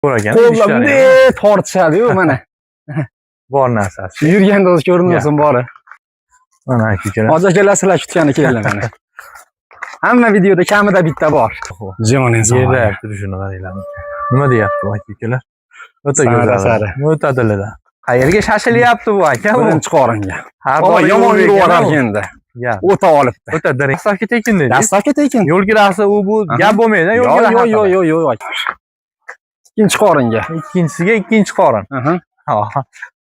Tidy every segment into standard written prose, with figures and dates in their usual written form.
Bor ekan. Qo'llamda tortishadi-yu mana. Bor narsasi. Yurganda o'zi ko'rinmasin bori. Mana akalar. Hozir akalar sizlar kutgani kelinglar mana. Hamma videoda kamida bitta bor. Joningiz Yerda turishini qaranglar. Nima deyapti bu akalar? O'ta go'zal. O'ta dilida. Qayerga shashilyapti bu aka? Birinchi qoringa. Har doim yomon yuraverar endi. O'ta olibdi. O'ta direkt. Dastavka tekin dedi. Dastavka tekin. Yo'l kirasi bu gap bo'lmaydi, yo'l kirasi. Yo'q. Ikkinchi qoringa. Ikkinchisiga ikkinchi qorin.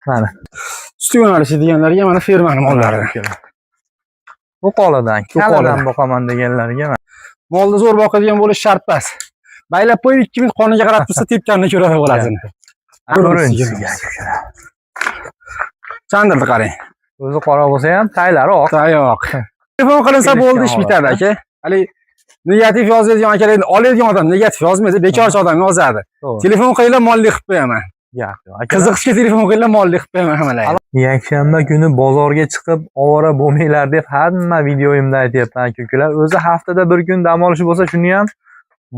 Mana. Suti yo'nalishi deganlarga mana fermani mollari. Bu qoladan, kaladan boqaman deganlarga mana. Molni zo'r boqadigan bo'lish shart emas. Baylab qo'yib 2 minut qoniga qarab tursa tepganini ko'radi bo'ladini. Ko'rinishga. Chandirni qarang. O'zi qora bo'lsa ham taylari oq. Tayoq. Telefon qilinsa bo'ldi, ish bitadi aka. Hali negativ yozadigan akalar oladigan odam negativ yozmaydi, bekorchi odam yozadi. Telefon qilinglar molli qilib qo'yaman. Qiziqishga telefon qilinglar molli qilib qo'yaman hammalarga. Yakshanba kuni bozorga chiqib ovora bo'lmanglar deb hamma videoyimda aytyapman aka-ukalar. O'zi haftada bir kun dam olish bo'lsa, shuni ham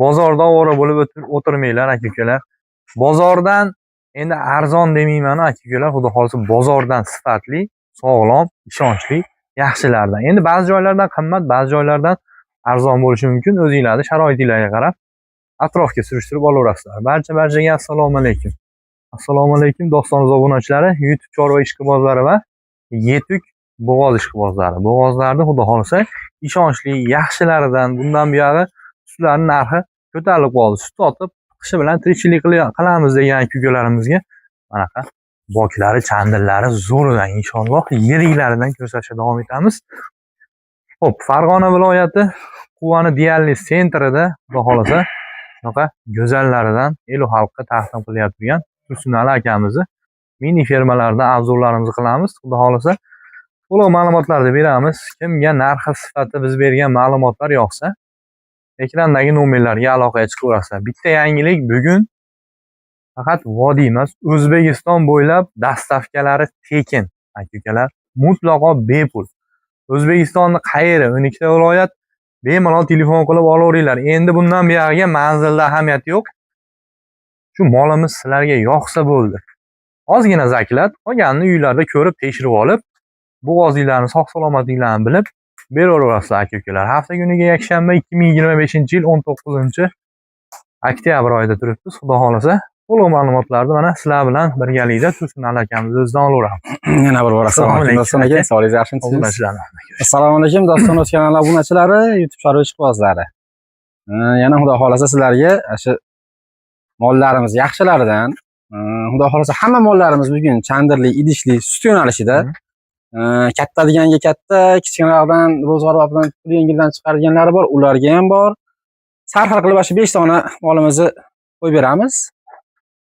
bozorda ovora bo'lib o'tirmanglar aka-ukalar. Bozordan endi arzon demayman aka-ukalar, xudo xolisa bozordan sifatli, sog'lom, ishonchli yaxshilardan. Endi ba'zi joylardan qimmat, ba'zi joylardan arzon bo'lishi mumkin. O'zingizlarning sharoitingizga qarab atrofga surishtirib olaverasizlar. Barchaga assalomu alaykum. Assalomu alaykum Doston obunachilari, YouTube chorva ishqibozlari va yetuk bo'g'oz ishqibozlari. Bo'g'ozlarni xudo xolisa ishonchli yaxshilaridan bundan buyog'i sutlarning narxi ko'tarilib qoldi. Sut sotib, qishi bilan tirikchilik qilamiz degan aka-ukalarimizga manaqa boklari, chandillari zo'ridan inshaalloh yiriklaridan ko'rsatishga davom etamiz. Xo'p, Farg'ona viloyati Quvani dializ sentrida xudo xolisa shunaqa go'zallaridan elu xalqqa taqdim qilyapti turgan Tursunali akamizni mini fermalarda avzolarimizni qilamiz. Xudo xolisa to'liq ma'lumotlarni beramiz. Kimga narxi sifati biz bergan ma'lumotlar yoqsa, ekrandagi nomerlarga aloqaga chiqaverasizlar. Bitta yangilik, bugun faqat vodiy emas, O'zbekiston bo'ylab dastavkalari tekin aka-ukalar, mutlaqo bepul. O'zbekistonning qayeri 12 ta viloyat bemalol telefon qilib olaveringlar. Endi bundan buyog'iga manzilda ahamiyati yo'q. Shu molimiz sizlarga yoqsa bo'ldi. Ozgina zaklat, qolganini uylarda ko'rib, tekshirib olib, bo'g'ozinglarni sog' salomatliklarini bilib beraverasizlar aka-ukalar. Hafta kuniga yakshanba 2025-yil 19-oktyabr oyida turibmiz. Xudo xolisa to'liq ma'lumotlarni mana sizlar bilan birgalikda Tursunali akamiz o'zidan olaveramiz. Yana bir bor assalomu alaykum Doston aka, sog'ligingiz yaxshimi? Assalomu alaykum Doston kanali obunachilari, YouTube chorva ishqibozlari. Yana xudo xolisa sizlarga shu mollarimiz yaxshilaridan, xudo xolisa hamma mollarimiz bugun chandirli, idishli, sut yo'nalishida. Katta deganga katta, kichkinaroqdan ro'zg'or bilan pul yengildan chiqarganlari bor, ularga ham bor. Sarxil qilib 5 dona molimizni qo'yib beramiz.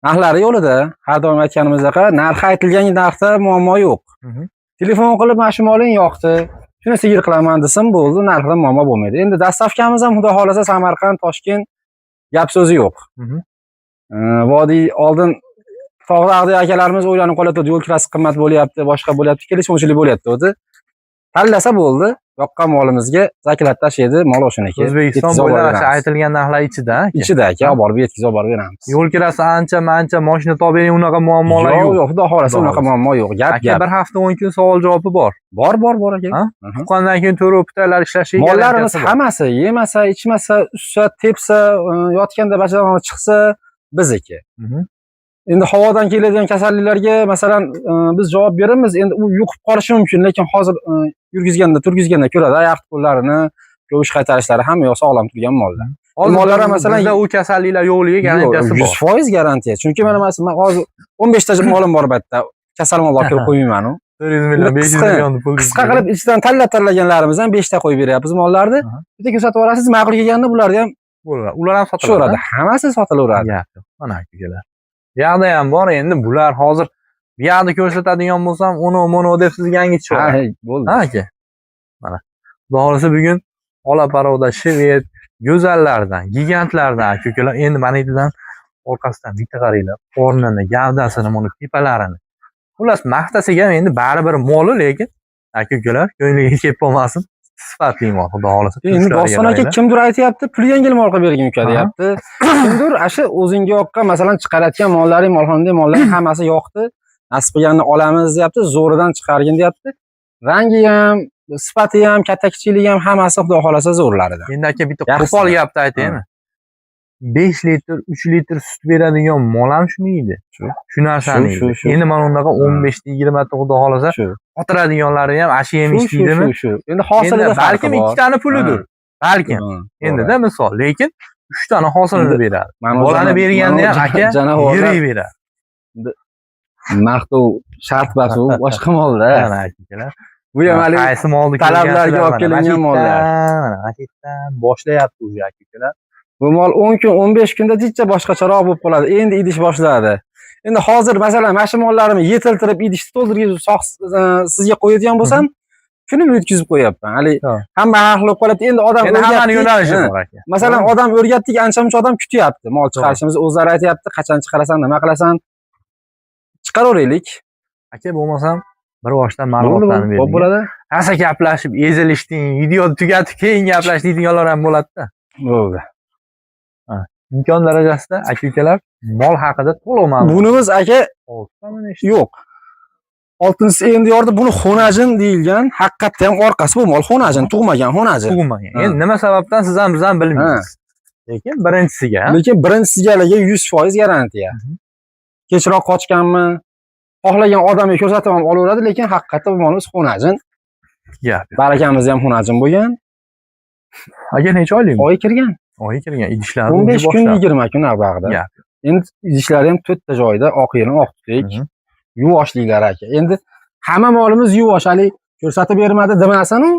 Narxlari yo'lida, har doim aytganimizdek, narxi aytilgan narxda muammo yo'q. Telefon qilib mana shu moling yoqdi, shuni sigir qilaman desam bo'ldi, narxda muammo bo'lmaydi. Endi dastavkamiz ham xudo xolisa Samarqand, Toshkent gap so'zi yo'q. Vodiy oldin tog'dagi akalarimiz o'ylanib qolyapti, yo'l kirasi qimmat bo'lyapti, boshqa bo'lyapti, kelishmovchilik bo'lyapti o'zi. Tanlasa bo'ldi, yoqqan molimizga zaklat tashlaydi, mol o'shaniki. O'zbekiston bo'ylab aytilgan narxlar ichida. Ichida aka, olib borib yetkazib olib beramiz. Yo'l kirasi ancha mashina toping, unaqa muammolar yo'q. Yo'q, xudo xolasa unaqa muammo yo'q. Gap. Bir hafta 10 kun savol javobi bor. Bor aka. Tuqqandan keyin to'rov-putaylar ishlashiga mollarimiz hammasi yemasa, ichmasa, ussa, tepsa, yotganda bachadan chiqsa bizniki. Endi havodan keladigan kasalliklarga masalan biz javob beramiz. Endi u yuqib qolishi mumkin, lekin hozir turgizganda ko'radi, oyoq qo'llarini, ko'vish qaytarishlari hamma yo'q sog'lom turgan mollar. Mollar masalan u kasalliklar yo'qligi garantiyasi bor. 100% garantiya. Chunki men hozir 15 ta molim bor bitta. Kasal mollar ko'rib qo'ymayman u. 400 million, 500 million pul. Qisqa qilib ichidan tanlaganlarimiz ham 5 ta qo'yib beryapmiz mollarni. Bitta ko'rsatib yuborasiz, ma'qul kelganda bularni ham bo'ladi. Ular ham sotiladi. Hammasi sotilaveradi. Mana akalar. Yoqda ham bor, endi bular hozir bu yoqda ko'rsatadigan bo'lsam, uni deb sizga yangi chiqadi. Bo'ldi. Aka. Mana. Xudo xolisa bugun Olaparovda Shvet go'zallardan, gigantlardan aka-ukalar endi manidan orqasidan bitta qaranglar, o'rnini, gavdasini, mana tepalarini. Xullas maqtasiga endi baribir moli, lekin aka-ukalar ko'ngliga kelib qolmasin. sifatli mol, xudo xolasa. Endi Doston aka kimdir aytyapti, pul yengil mol qilib bergin uka deyapti. Kimdir asha o'zingga yoqqan, masalan, chiqarayotgan mollaring, molxonadagi mollar hammasi yoqdi. Nasib qilganini olamiz deyapti, zo'ridan chiqargin deyapti. Rangi ham, sifati ham, katta kichiligi ham hammasi xudo xolasa zo'rlarida. Endi aka bitta qo'pol gapni aytaymi? 5 litr, 3 litr sut beradigan mol ham shuni yeydi. Shu narsani yeydi. Endi mana unaqa 15 ta 20 ta xudo xolasa otiradiganlari ham ashi yemish deydimi? Endi hosilida balkim 2 tani pulidir. Balkim. Endi-da misol, lekin 3 tani hosilini beradi. Bolani berganda ham aka yirik beradi. Maqtov shart bas u boshqa molda. Mana akalar. Bu ham hali qaysi molni talablarga olib kelingan mollar. Mana aketdan boshlayapti o'zi akalar. Bu mol 10 kun, 15 kunda jicha boshqacharoq bo'lib qoladi. Endi idish boshladi. Endi hozir masalan, mana shu mollarimni yetiltirib idishni to'ldirib sizga qo'yadigan bo'lsam, kunimni o'tkazib qo'yapman. Hali hamma hal qilib qolyapti. Endi odam hammani yo'nalishi bor aka. Masalan, odam o'rgatdik, ancha-muncha odam kutyapti. Mol chiqarishimiz o'zlari aytyapti, qachon chiqarasan, nima qilasan? Chiqaraveraylik. Aka bo'lmasam bir boshdan ma'lumotlarni bering. Xo'p bo'ladi. Asa gaplashib, ezilishding, video tugatib keyin gaplashadiganlar ham bo'ladi-da. Bo'ldi. Imkon darajasida aka-ukalar mol haqida to'liq ma'lumot. Bunimiz aka yo'q. 6-si endi yordi, buni xonajin deyilgan. Haqiqatda ham orqasi bu mol xonajin, tug'magan xonajin. Tug'magan. Endi nima sababdan siz ham biz ham bilmaymiz. Lekin birinchisiga 100% garantiya. Kechroq qochganmi? Xohlagan odamga ko'rsatib ham olaveradi, lekin haqiqatda bu molimiz xonajin. Gap. Barakamiz ham xonajin bo'lgan. Aka necha oylik? Oy kirgan. Oy kirgan idishlar 15 kun 20 kun avvag'ida. Endi idishlari ham 4 ta joyda, oq yerim, oq tutik. Yuvoshliklar aka. Endi hamma molimiz yuvosh, hali ko'rsatib bermadi demasan-u,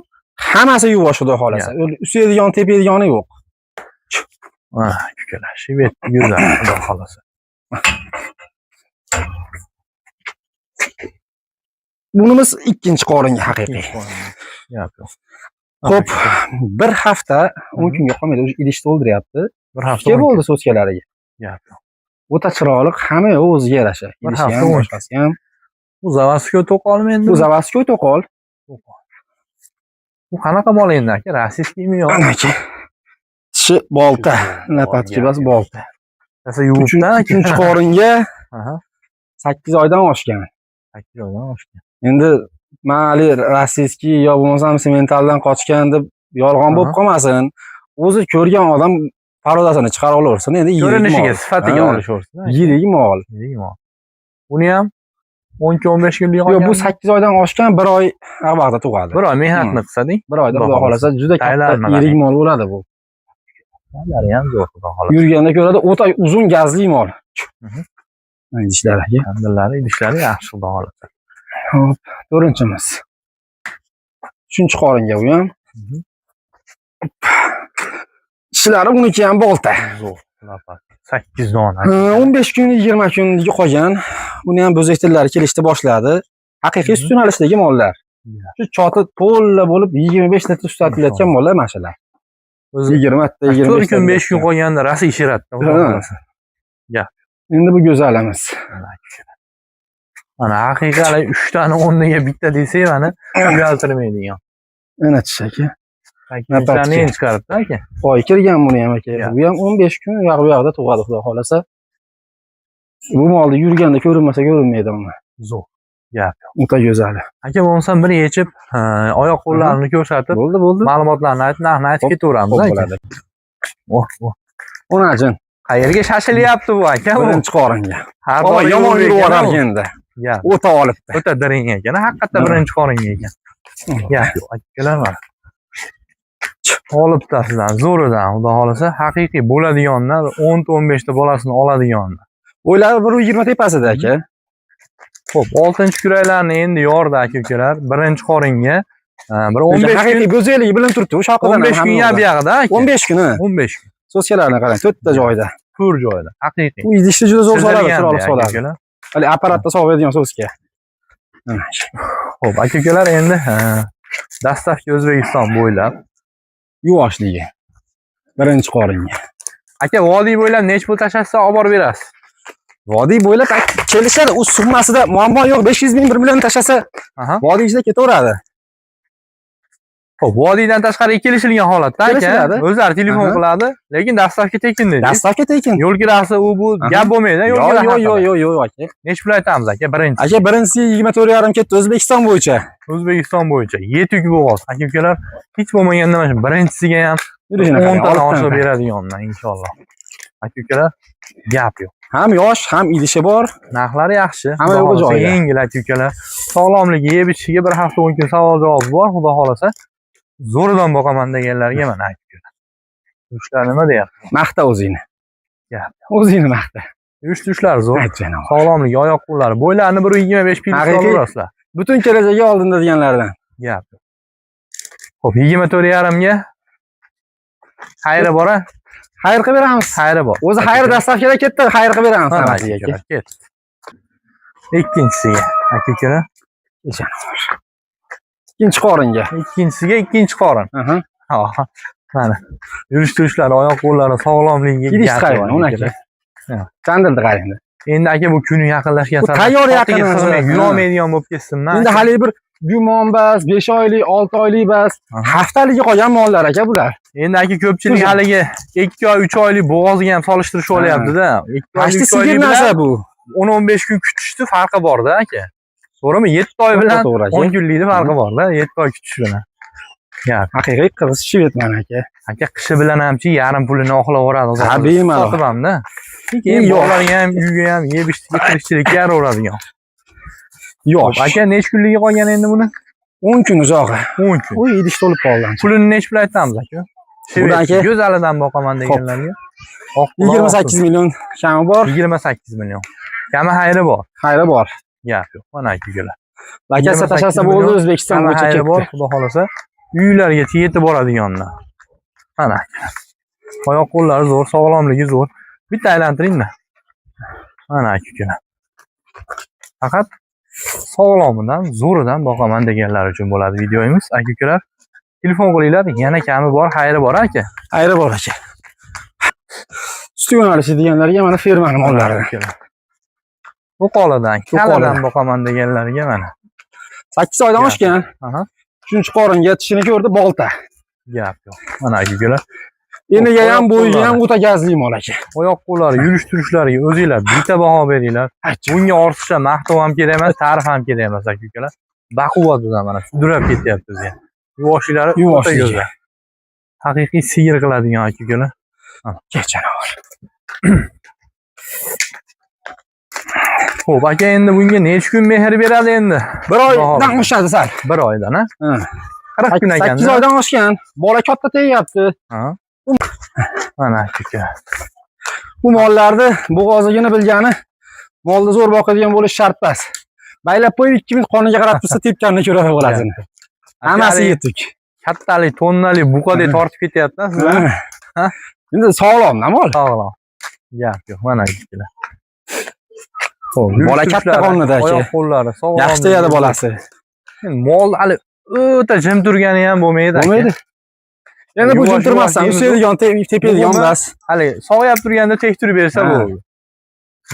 hammasi yuvosh xudo xolasa. Usiydigan, tepiydigani yo'q. Ukalar, shivet go'zal xudo xolasa. Bunimiz ikkinchi qoringa haqiqiy. Xo'p, bir hafta 10 kunga qolmaydi, o'zi idish to'ldiryapti. Bir hafta bo'ldi so'skalariga. O'ta chiroyli, hamma o'ziga yarasha. Idish ham, boshqasi ham. Bu Zavaskoy to'qolmi endi? Bu Zavaskoy to'qol. Bu qanaqa mol endi aka? Rossiyskiymi yo? Aka. Tishi bolta, napatki bas bolta. Asa yuvibdan ikkinchi qoringa 8 oydan oshgan. 8 oydan oshgan. Endi mali rossiyskiy yo bo'lmasam sementaldan qochgan deb yolg'on bo'lib qolmasin. O'zi ko'rgan odam parodasini chiqara olaversin. Endi ko'rinishiga, sifatiga olishaversin. Yirik mol. Buni ham 12-15 kunlik qolgan. Yo'q, bu 8 oydan oshgan, 1 oy avvaqda tug'adi. 1 oy mehnatni qilsa-ding. 1 oyda xudo xolasa juda katta yirik mol bo'ladi bu. Ular ham zo'r xudo xolasa. Yurganda ko'radi, o'ta uzun gazli mol. Idishlari, idishlari yaxshi xudo xolasa. Hop, 4-chimiz. 3-qoringa bu ham. Ishlari uniki ham bolta. Zo'r. 8 dona. 15 kun, 20 kunga qolgan. Buni ham bo'zak tillari kelishni boshladi. Haqiqiy sut yo'nalishdagi mollar. Shu choti to'la bo'lib 25 litr sut atilayotgan mollar mana shular. 20 ta, 4 kun, 5 kun qolganda rasi ishiradi. Gap. Endi bu go'zalimiz. Mana haqiqatan 3 tani o'rniga bitta desak, mana uyaltirmaydigan. Mana tishaka. Napatni chiqaribdi aka. Oy kirgan buni ham aka. Bu ham 15 kun u yoqda tug'adi xudo xolasa. Bu molda yurganda ko'rinmasa ko'rinmaydi uni. Zo'r. Gap. O'ta go'zal. Aka bo'lmasam bir yechib, oyoq qo'llarini ko'rsatib, bo'ldi. Ma'lumotlarni aytib, narxni aytib ketaveramiz aka. Onajin. Qayerga shashilyapti bu aka? Birinchi qoringa. Har doim yomon yuraverar endi. O'ta olibdi. O'ta diring ekan, haqiqatda birinchi qoringa ekan. Gap yo'q, akalar mana. Olibdi sizdan zo'ridan, xudo xolasa, haqiqiy bo'ladiganlar 10-15 ta bolasini oladiganlar. O'ylari 120 tepasida aka. Xo'p, 6-kuraklarni endi yordi aka-ukalar. Birinchi qoringa bir 15 kun haqiqiy bo'zakligi bilinib turibdi. O'sha haqida 15 kun buyog'ida aka. 15 kuni. 15 kun. So'skalarni qarang, 4 ta joyda. 4 joyda. Haqiqiy. Bu idishni juda zo'r soladi, chiroyli soladi. Hali apparatda sog'aydigan so'ska. Xo'p, aka-ukalar endi dastavka O'zbekiston bo'ylab yuvoshligi. Birinchi qoringa. Aka, vodiy bo'ylab necha pul tashlatsa olib borib berasiz? Vodiy bo'ylab kelishadi, u summasida muammo yo'q. 500 ming 1 million tashlasa, vodiy ichida ketaveradi. Xo'p, vodiydan tashqariga kelishilgan holatda aka, Kelishiladi. o'zlari telefon qiladi, lekin dastavka tekin dedi. Dastavka tekin. Yo'l kirasi u bu gap bo'lmaydi, yo'l kira haqida. Yo'q aka. Necha pul aytamiz aka? Birinchi. Aka birinchisi 24,5 ketdi O'zbekiston bo'yicha. O'zbekiston bo'yicha yetuk bo'g'oz. Aka-ukalar, hech bo'lmaganda mana shu birinchisiga ham Yurishini 10 qarang, tadan olib oshirib tanga. beradiganman inshaalloh. Aka-ukalar, gap yo'q. Ham yosh, ham idishi bor. Narxlari yaxshi. Hamma yo'g'i Xudo xohlasa joyida. yengil aka-ukalar. Sog'lomligi, yeb ichishiga bir hafta 10 kun savol javob bor, xudo xohlasa. Zo'ridan boqaman deganlarga mana aka-ukalar. Yurishlari nima deyapti? Maqta o'zingni. Gap. O'zingni maqta. Yurishlari zo'r. Aytjanob. Sog'lomligi, oyoq qo'llari, bo'ylarini 1.25 pil Haqiqiy. olasizlar. Butun kelajagi oldinda deganlardan. Gap. Xo'p, 24,5 ga xayri bor-a? Xayr qilib beramiz. Xayri bor. O'zi xayr dastavkaga ketdi, xayr qilib beramiz Mana sanasiga. aka-ukalar, ket. Ikkinchisiga aka-ukalar. Ikkinchi qoringa. Ikkinchisiga ikkinchi qorin. Aha. Ha, mana. Yurish-turishlari, oyoq qo'llari sog'lomligiga Idish gap qarang, yo'q, aka. Chandilni qarang. Endi aka bu kuni yaqinlashgan Bu tayyor yaqin yurolmaydigan bo'lib ketsinmi? Endi hali bir gumon bas, 5 oylik, 6 oylik bas, haftaligi qolgan mollar aka bular. Endi aka ko'pchilik haligi 2 oy, 3 oylik bo'g'oziga ham solishtirishib olyapti-da. 2 oy, Qashti 3 oylik sigir narsa bilan bu. 10-15 kun kutishni farqi bor-da aka. To'g'rimi? 7 oy bilan To'g'ri aka. 10 kunlikni farqi bor-da, 7 oy kutish bilan. Gap. Haqiqiy qirg'iz shvedman aka. Aka qishi bilan hamchi yarim pulini oqlaveradi. Ha, bemalol. Sotib hamda. Keyin bolalarga ham, uyga ham, yeb ichishga tirikchilikka yaraveradigan. Yosh. Aka necha kunligi qolgan endi buni? 10 kun uzog'i. 10 kun. Uy, idish to'lib qoldi. Pulini necha pul aytamiz aka? Buni aka go'zalidan boqaman deganlarga. 28 million kami bor. 28 million. Kami xayri bor. Xayri bor. Gap yo'q. Mana aka-ukalar. Lakasi tashasa bo'ldi O'zbekiston Kami bo'yicha xayri bor, ketdi. xudo xolasa. Uylargacha yetib boradiganlar. Mana. Oyoq qo'llari zo'r, sog'lomligi zo'r. Bitta aylantiring-da. Mana aka-ukalar. Faqat sog'lomidan, zo'ridan boqaman deganlar uchun bo'ladi videomiz. Aka-ukalar, telefon qilinglar, yana kami bor, xayri bor aka. Xayri bor aka. Sut yo'nalishi deganlarga mana fermani mollari. Qo'qoladan, Qo'qoladan. kaladan boqaman deganlarga mana. 8 oydan oshgan. Aha. 3-qoringa tishini ko'rdi bolta. Gap yo'q. Mana aka-ukalar. Eniga ham, Oyoq bo'yiga ham qo'llari. o'ta gazli mol aka. Oyoq qo'llari, yurish-turishlariga o'zinglar bitta baho beringlar. Bunga ortiqcha maqtov ham kerak emas, ta'rif ham kerak emas aka-ukalar. Baquvvatdan mana sudrab ketyapti bizga. Yuvoshlari o'ta Yuvoshligi. go'zal. Haqiqiy sigir qiladigan aka-ukalar. Kechanavar. Xo'p, aka endi bunga necha kun mehr beradi endi? 1 oydan oshadi sal. 1 oydan, ha? Ha. 40 kun ekan. 8 oydan oshgan. Bola katta tegyapti. Ha. Mana aka. Bu mollarni bo'g'ozligini bilgani molni zo'r boqadigan bo'lish shart emas. Baylab qo'yib 2 minut qoniga qarab tursa tepkanini ko'radi bo'lasini. Hammasi yetuk. Kattalik, tonnalik buqadek tortib ketyapti sizlar. Ha? Endi sog'lom, mol. Sog'lom. Gap yo'q, mana aka. Xo'p, Bola katta qonida aka. oyoq qo'llari sog'lom. Yaxshi tegadi bolasi. Mol hali o'ta jim turgani ham bo'lmaydi aka. Bo'lmaydi. Endi bu jim turmasdan, yuvosh usaydigan, tepadigan emas. Hali sog'ayib turganda tektirib bersa Ha. bo'ldi.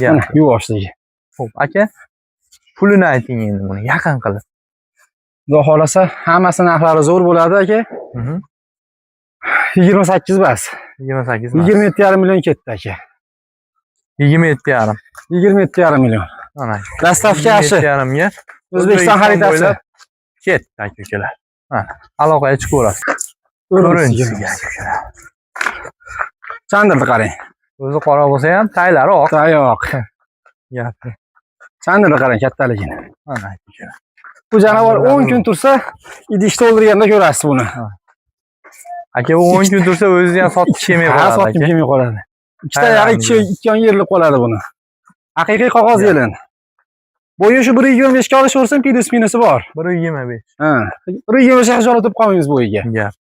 Mana yuvoshligi. Xo'p, aka. Pulini ayting endi buni yaqin qilib. Xudo xolasa hammasi narxlari zo'r bo'ladi aka. 28 bas. 28 27,5 million ketdi aka. 27,5. 27,5 million. Mana. Dastavka ashi. 27,5 ga O'zbekiston xaritasi. Ketdi aka-ukalar. Mana. Aloqaga chiqib ko'rasiz. Birinchisiga aka-ukalar. Chandilni qarang. O'zi qora bo'lsa ham taylari oq. Tayoq. Gap. Chandilni qarang kattaligini. Mana aka-ukalar. Bu janavar 10 kun tursa, idish to'ldirganda ko'rasiz buni. Aka u 10 kun tursa o'ziga ham sotib kelmay Ha, qoladi sotib aka. kelmay qoladi. Ikkita yari 2 on yerilib qoladi buni. Haqiqiy qog'oz yelin. Bo'yi shu 1.25 ga olishaversin, pinisi bor. 1.25. Ha. 1.25 ga o'tib qolmaymiz bo'yiga. Gap.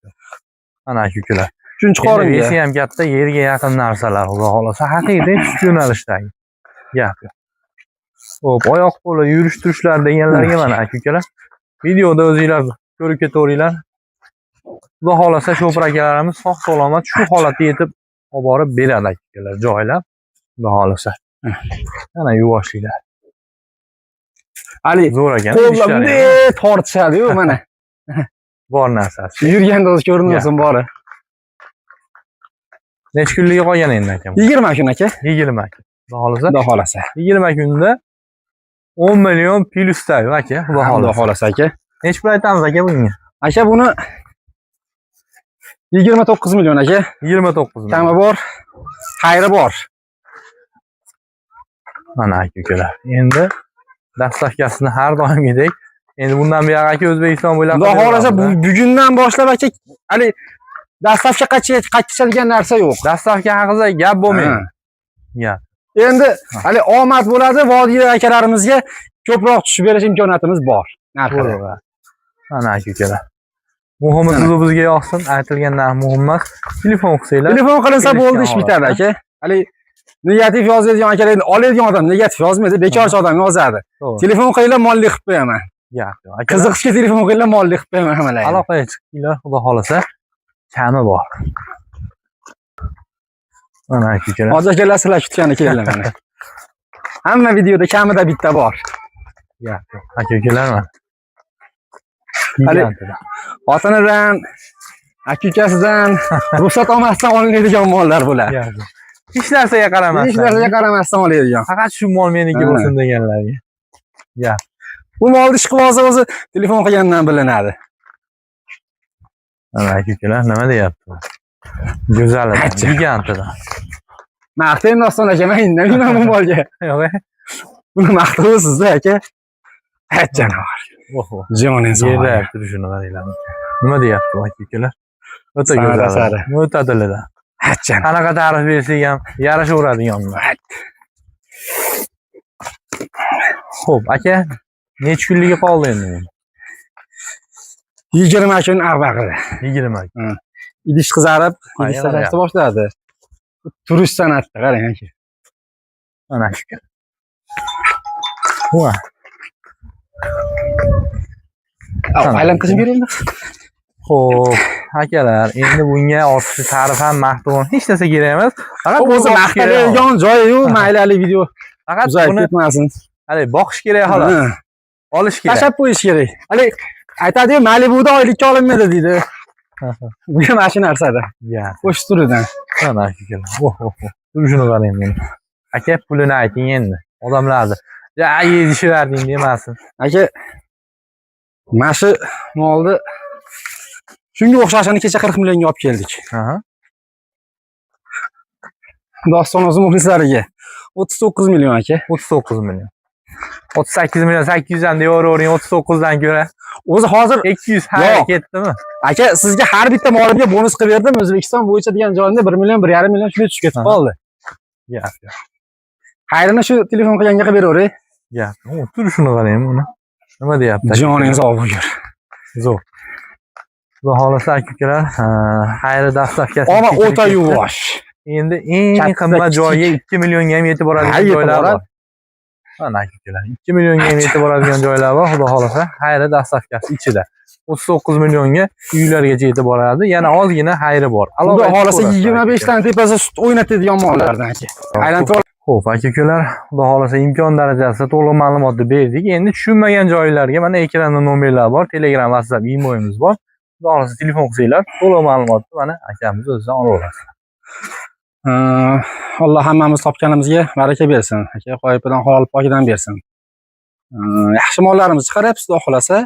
Mana aka-ukalar. 3-qoringa. Vesi ham katta, yerga yaqin narsalar, xudo xolasa haqiqiy sut yo'nalishdagi. Gap. Xo'p, oyoq qo'li yurish-turishlar deganlarga mana aka-ukalar. Videoda o'zingizlar ko'rib ketaveringlar. Xudo xolasa sho'pir akalarimiz sog' salomat shu holatga yetib olib borib beradi aka-ukalar joylab. Xudo xolasa. Mana yuvoshlinglar. Ali, Zo'r ekan. qo'llar bunday tortishadi-yu mana. bor narsasi. Yurganda o'zi ko'rinmasin bori. Necha kunligi qolgan endi aka? 20 kun aka. 20 kun. Xudo xolasa. Xudo xolasa. 20 kunda 10 million plyusdagi aka. Xudo xolasa aka. Necha pul aytamiz aka bunga? Aka buni 29 million aka. 29 million. Kami bor, xayri bor. Mana aka ukalar. Endi dastlabkasini har doimgidek endi bundan buyoq aka O'zbekiston bo'ylab Xudo xolasa bugundan boshlab aka hali dastlabki qachishadigan narsa yo'q. Dastlabki haqida gap bo'lmaydi. Gap. Endi hali omad bo'ladi, vodiy akalarimizga ko'proq tushib berish imkoniyatimiz bor. To'g'ri. Mana aka ukalar. Muhimi siz bizga yoqsin, aytilgan narx muhim emas. Telefon qilsanglar. Telefon qilinsa bo'ldi, ish bitadi aka. Hali negativ yozadigan akalar oladigan odam negativ yozmaydi, bekorchi odam yozadi. Telefon qilinglar, molli qilib qo'yaman. Gap. Qiziqishga telefon qilinglar, molli qilib qo'yaman hammalar. Aloqaga chiqinglar, xudo xolasa. Kami bor. Mana aka ukalar. Hozir akalar sizlar kutgani kelinglar mana. Hamma videoda kamida bitta bor. Gap. Aka ukalar mana. Hali xotinidan, aka ukasidan ruxsat olmasdan olinadigan mollar bular. Hech narsaga qaramasdan. Hech narsaga qaramasdan oladigan. Faqat shu mol meniki bo'lsin deganlarga. Gap. Bu molni ish qilib olsa o'zi telefon qilgandan bilinadi. Mana aka ukalar nima deyapti? Go'zal, gigantida. Maqtang Doston aka, men indamayman bu molga. Yo'q. Buni maqtaysiz aka. Janovar. Oho. Joningiz bor. Yerda turishini qaranglar. Nima deyapti aka ukalar? O'ta go'zal. O'ta dilida. Qanaqa ta'rif bersak ham yarashaveradiganlar. Xo'p, aka, necha kunligi qoldi endi? 20 kun avvalida. 20 kun. Idish qizarib, idish tashlashni boshladi. Turish san'atda qarang aka. Mana shu. Voy. Aylan qilib beringmi? Xo'p, akalar, endi bunga ortiqcha ta'rif ham maqtovon hech narsa kerak emas. Faqat o'zi maqtaladigan joyi-yu, maylali video. Faqat buni ketmasin. Hali boqish kerak xolos. Olish kerak. Tashab qo'yish kerak. Hali aytadi-yu, Malibuda oylikka olinmaydi deydi. Bu ham mashina narsada. Ya. Qo'sh turidan. Mana akalar. Turishini qarang meni. Aka, pulini ayting endi. Odamlarni "Ya, yeyishiverding" demasin. Aka, mashi molni shunga o'xshashini kecha 40 millionga olib keldik. Doston o'zi muxlislariga 39 million aka. 39 million. 38 million 800 dan deyavering, 39 dan ko'ra. O'zi hozir 200 har ketdimi? Aka, sizga har bitta molimga bonus qilib berdim. O'zbekiston bo'yicha degan joyda 1 million, 1,5 million shunday tushib ketib qoldi. Gap. Xayrini shu telefon qilganga qilib beravering. Gap. Turishini qarang buni. Nima deyapti? Joningiz obro'yur. Zo'r. Xudo xolasa aka-ukalar, xayri dastlabkasi. Ama o'ta yuvosh. Endi eng qimmat joyga 2 millionga ham yetib boradigan joylar bor. Mana aka-ukalar, 2 millionga ham yetib boradigan joylar bor, xudo xolasa. Xayri dastlabkasi ichida. 39 millionga uylargacha yetib boradi. Yana ozgina xayri bor. Xudo xolasa 25 dan tepasi sut o'ynatadigan mollardan aka. Aylantirib. Xo'p, aka-ukalar, xudo xolasa imkon darajasida to'liq ma'lumotni berdik. Endi tushunmagan joylarga mana ekranda nomerlar bor, Telegram, WhatsApp, emailimiz bor. Xudo xolasa telefon qilsanglar, to'liq ma'lumotni mana akamiz o'zidan olaverasiz. Alloh hammamiz topganimizga baraka bersin. Aka, qo'yipidan halol pokidan bersin. Yaxshi mollarimizni chiqaryapsiz, xudo xolasa.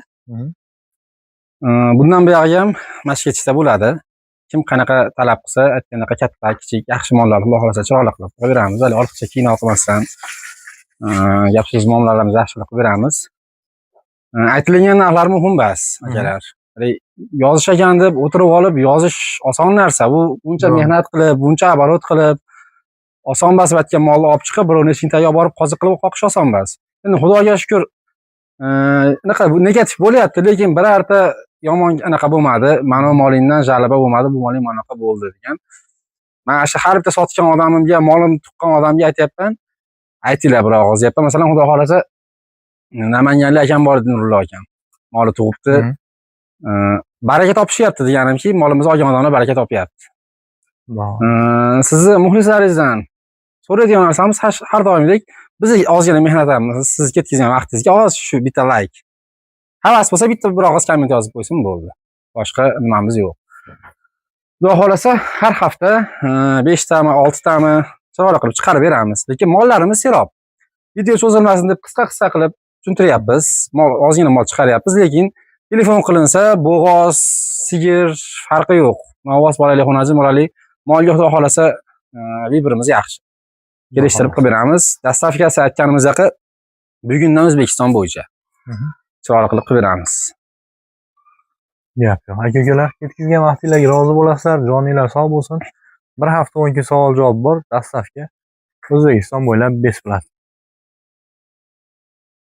Bundan buyog'i ham mashq ketishda bo'ladi. Kim qanaqa talab qilsa, aytgandaqa katta, kichik, yaxshi mollar xudo xolasa chiroyli qilib qo'yaveramiz. Hali ortiqcha kino qilmasdan gap so'z muomalarimizni yaxshilab qilib beramiz. Aytilgan narxlar muhim emas, akalar. Yozish ekan deb o'tirib olib yozish oson narsa. Bu buncha mehnat qilib, buncha оборот qilib, oson basib aytgan molni olib chiqib, birovni shintaga borib qoziq qilib qoqish oson emas. Endi Xudoga shukr, negativ bo'lyapti, lekin birorta yomon anaqa bo'lmadi. Mana molingdan jalaba bo'lmadi, bu moling manaqa bo'ldi degan. Mana shu har bitta sotgan odamimga, molim tuqqan odamga aytayapman. Aytinglar bir og'iz deyapman. Masalan, Xudo xolasa Namanganlik akam bor edi, Nurullo akam. Moli tug'ibdi. Baraka topishyapti deganimki, molimizni olgan odamlar baraka topyapti. Sizni muxlislaringizdan so'raydigan narsamiz har doimdek biz ozgina mehnatimiz, siz ketkizgan vaqtingizga oz shu bitta like. Havas bo'lsa bitta bir og'iz komment yozib qo'ysin bo'ldi. Boshqa nimamiz yo'q. Xudo xolasa har hafta 5 tami, 6 tami chiroyli qilib chiqarib beramiz. Lekin mollarimiz serob. Video cho'zilmasin deb qisqa qilib tushuntiryapmiz. Ozgina mol chiqaryapmiz, lekin telefon qilinsa, bo'g'oz, sigir farqi yo'q. Ovoz bolali xonajim bolali molga xudo xolasa bir-birimiz yaxshi. Kelishtirib qilib beramiz. Dastavkasi aytganimizdek bugundan O'zbekiston bo'yicha chiroyli qilib beramiz. Gap yo'q. Aka-ukalar, ketkizgan vaqtinglarga rozi bo'lasizlar, joninglar sog' bo'lsin. Bir hafta 10 kun savol-javob bor, dastavka O'zbekiston bo'ylab besplat.